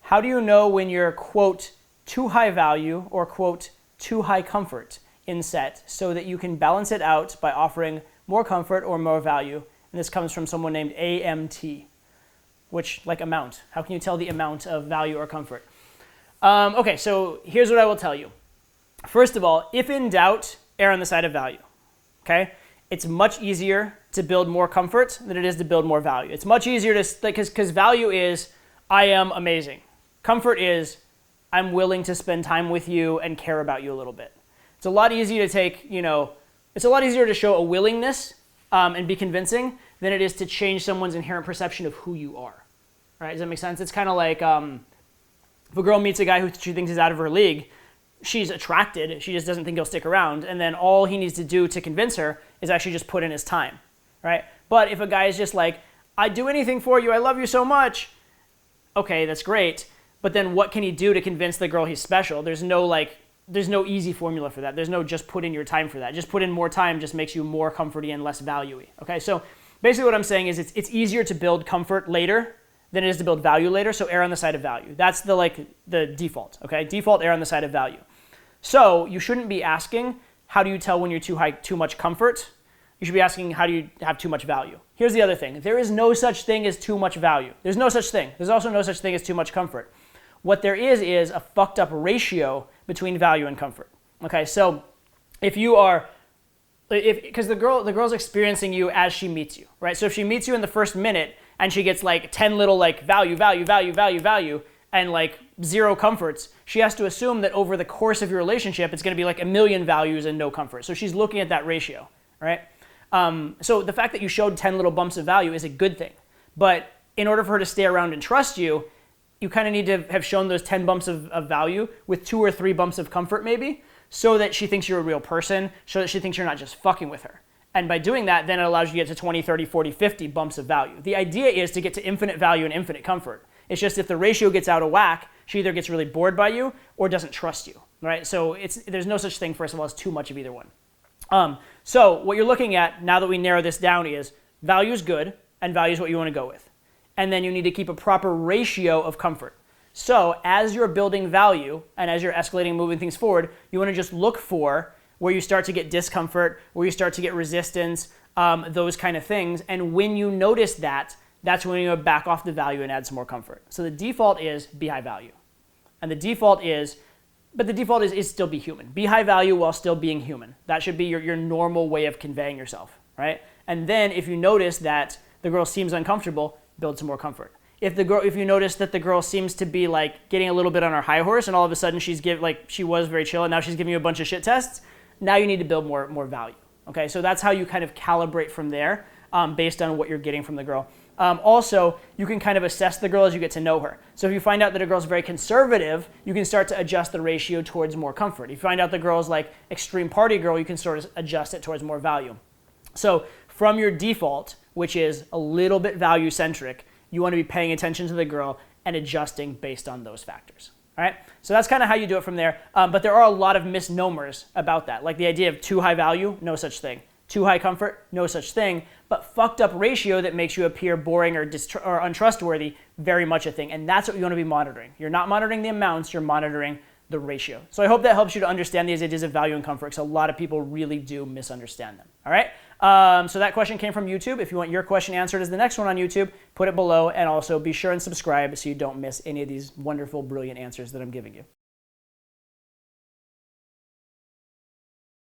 How do you know when you're, quote, too high value or, quote, too high comfort in set so that you can balance it out by offering more comfort or more value? And this comes from someone named AMT, which, like amount. How can you tell the amount of value or comfort? Okay, so here's what I will tell you. First of all, if in doubt, err on the side of value, okay? It's much easier to build more comfort than it is to build more value. It's much easier to, because value is, I am amazing. Comfort is, I'm willing to spend time with you and care about you a little bit. It's a lot easier to take, it's a lot easier to show a willingness and be convincing than it is to change someone's inherent perception of who you are, right? Does that make sense? It's kind of like if a girl meets a guy who she thinks is out of her league, she's attracted, she just doesn't think he'll stick around, and then all he needs to do to convince her is actually just put in his time, right? But if a guy is just like, I'd do anything for you, I love you so much, okay, that's great, but then what can he do to convince the girl he's special? There's no easy formula for that. There's no just put in your time for that. Just put in more time just makes you more comforty and less value-y, okay? So basically what I'm saying is it's easier to build comfort later than it is to build value later, so err on the side of value. That's the default, okay? Default, err on the side of value. So you shouldn't be asking, how do you tell when you're too much comfort? You should be asking, how do you have too much value? Here's the other thing. There is no such thing as too much value. There's no such thing. There's also no such thing as too much comfort. What there is a fucked up ratio between value and comfort. Okay, so if you are, because the girl's experiencing you as she meets you, right? So if she meets you in the first minute and she gets like 10 little like value, and like 0 comforts, she has to assume that over the course of your relationship, it's going to be like 1,000,000 values and no comfort. So she's looking at that ratio, right? So the fact that you showed 10 little bumps of value is a good thing. But in order for her to stay around and trust you, you kind of need to have shown those 10 bumps of value with 2 or 3 bumps of comfort maybe, so that she thinks you're a real person, so that she thinks you're not just fucking with her. And by doing that, then it allows you to get to 20, 30, 40, 50 bumps of value. The idea is to get to infinite value and infinite comfort. It's just if the ratio gets out of whack, she either gets really bored by you or doesn't trust you, right? So there's no such thing, first of all, as too much of either one. So what you're looking at, now that we narrow this down, is value is good and value is what you want to go with. And then you need to keep a proper ratio of comfort. So as you're building value and as you're escalating, moving things forward, you want to just look for where you start to get discomfort, where you start to get resistance, those kind of things. And when you notice that, that's when you back off the value and add some more comfort. So the default is be high value. And the default is still be human. Be high value while still being human. That should be your normal way of conveying yourself, right? And then if you notice that the girl seems uncomfortable, build some more comfort. If you notice that the girl seems to be like getting a little bit on her high horse and all of a sudden she was very chill and now she's giving you a bunch of shit tests, now you need to build more value. Okay, so that's how you kind of calibrate from there based on what you're getting from the girl. Also, you can kind of assess the girl as you get to know her. So if you find out that a girl's very conservative, you can start to adjust the ratio towards more comfort. If you find out the girl's like extreme party girl, you can sort of adjust it towards more value. So from your default, which is a little bit value-centric, you want to be paying attention to the girl and adjusting based on those factors. All right? So that's kind of how you do it from there. But there are a lot of misnomers about that. Like the idea of too high value, no such thing. Too high comfort, no such thing. But fucked up ratio that makes you appear boring or untrustworthy, very much a thing. And that's what you want to be monitoring. You're not monitoring the amounts, you're monitoring the ratio. So I hope that helps you to understand these ideas of value and comfort, because a lot of people really do misunderstand them. All right? So that question came from YouTube. If you want your question answered as the next one on YouTube, put it below, and also be sure and subscribe so you don't miss any of these wonderful, brilliant answers that I'm giving you.